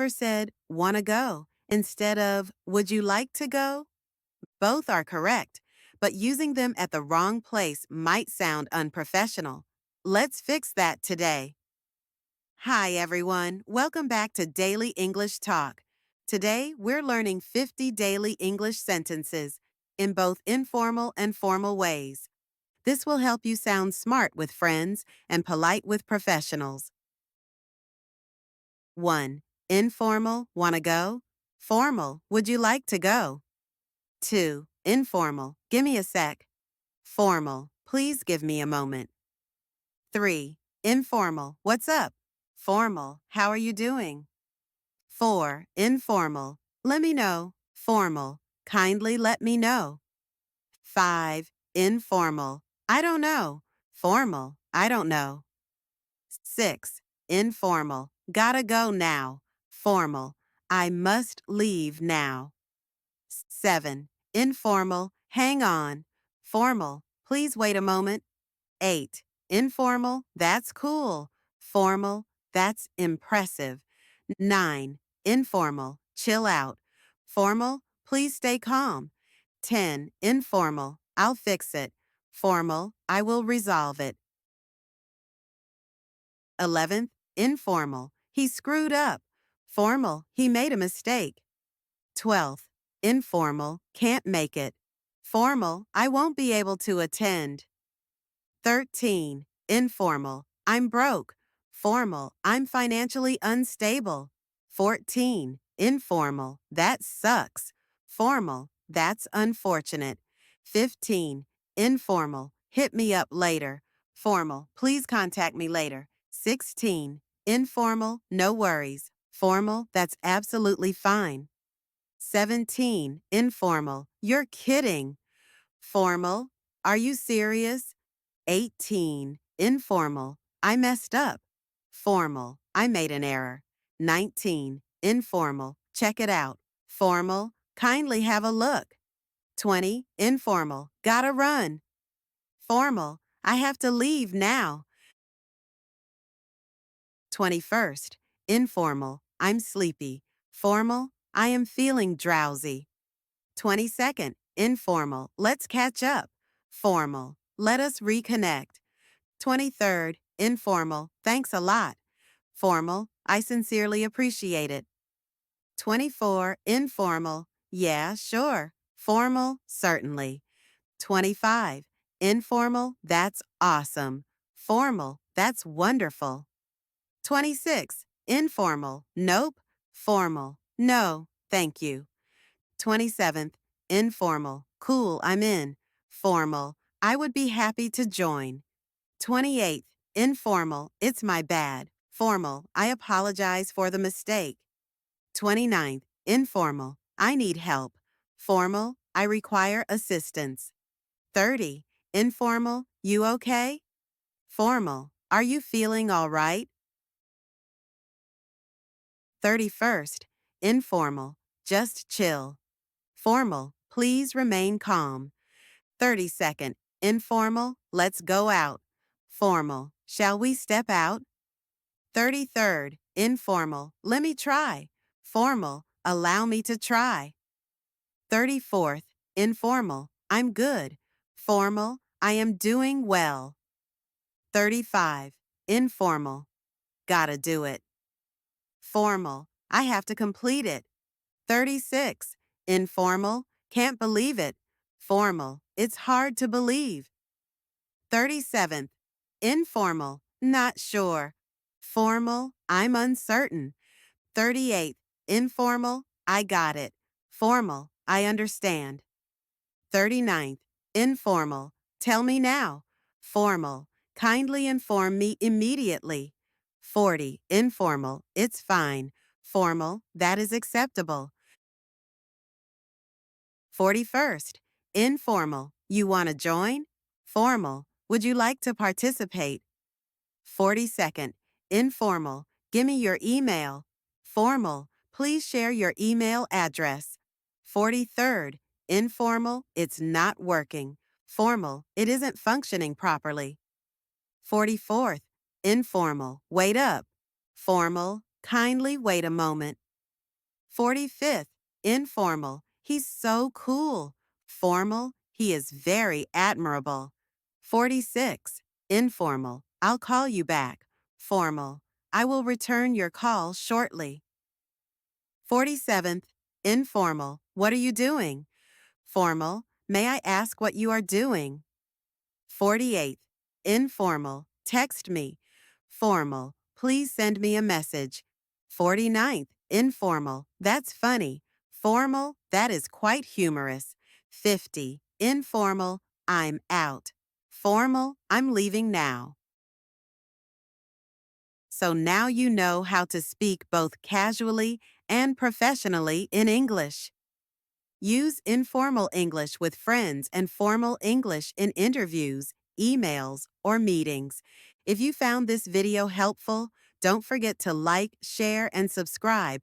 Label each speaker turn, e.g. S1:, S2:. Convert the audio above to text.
S1: ever said, wanna go, instead of, would you like to go? Both are correct, but using them at the wrong place might sound unprofessional. Let's fix that today. Hi, everyone. Welcome back to Daily English Talk. Today, we're learning 50 daily English sentences in both informal and formal ways. This will help you sound smart with friends and polite with professionals. 1. Informal, wanna go? Formal, would you like to go? 2. Informal, gimme a sec. Formal, please give me a moment. 3. Informal, what's up? Formal, how are you doing? 4. Informal, let me know. Formal, kindly let me know. 5. Informal, I don't know. Formal, I don't know. 6. Informal, gotta go now. Formal, I must leave now. 7. Informal, hang on. Formal, please wait a moment. 8. Informal, that's cool. Formal, that's impressive. 9. Informal, chill out. Formal, please stay calm. 10. Informal, I'll fix it. Formal, I will resolve it. 11th. Informal, he screwed up. Formal, he made a mistake. 12th. Informal, can't make it. Formal, I won't be able to attend. 13. Informal, I'm broke. Formal, I'm financially unstable. 14. Informal, that sucks. Formal, that's unfortunate. 15. Informal, hit me up later. Formal, please contact me later. 16. Informal, no worries. Formal, that's absolutely fine. 17. Informal, you're kidding. Formal, are you serious? 18. Informal, I messed up. Formal, I made an error. 19. Informal, check it out. Formal, kindly have a look. 20. Informal, gotta run. Formal, I have to leave now. 21st. Informal, I'm sleepy. Formal, I am feeling drowsy. 22nd. Informal, let's catch up. Formal, let us reconnect. 23rd. Informal, thanks a lot. Formal, I sincerely appreciate it. 24. Informal, yeah, sure. Formal, certainly. 25. Informal, that's awesome. Formal, that's wonderful. 26. Informal, nope. Formal, no, thank you. 27th. Informal, cool, I'm in. Formal, I would be happy to join. 28th. Informal, it's my bad. Formal, I apologize for the mistake. 29th. Informal, I need help. Formal, I require assistance. 30. Informal, you okay? Formal, are you feeling all right? 31st. Informal, just chill. Formal, please remain calm. 32nd. Informal, let's go out. Formal, shall we step out? 33rd. Informal, let me try. Formal, allow me to try. 34th. Informal, I'm good. Formal, I am doing well. 35. Informal, gotta do it. Formal, I have to complete it. 36. Informal, can't believe it. Formal, it's hard to believe. 37th. Informal, not sure. Formal, I'm uncertain. 38th. Informal, I got it. Formal, I understand. 39th. Informal, tell me now. Formal, kindly inform me immediately. 40. Informal, it's fine. Formal, that is acceptable. 41st. Informal, you want to join? Formal, would you like to participate? 42nd. Informal, give me your email. Formal, please share your email address. 43rd. Informal, it's not working. Formal, it isn't functioning properly. 44th. Informal, wait up. Formal, kindly wait a moment. 45th, informal. He's so cool. Formal. He is very admirable. 46, informal. I'll call you back. Formal. I will return your call shortly. 47th, informal. What are you doing? Formal. May I ask what you are doing? 48th, informal. Text me. Formal. Please send me a message. 49th, informal. That's funny. Formal. That is quite humorous. 50, informal. I'm out. Formal. I'm leaving now. So now you know how to speak both casually and professionally in English. Use informal English with friends and formal English in interviews, emails, or meetings. If you found this video helpful, don't forget to like, share, and subscribe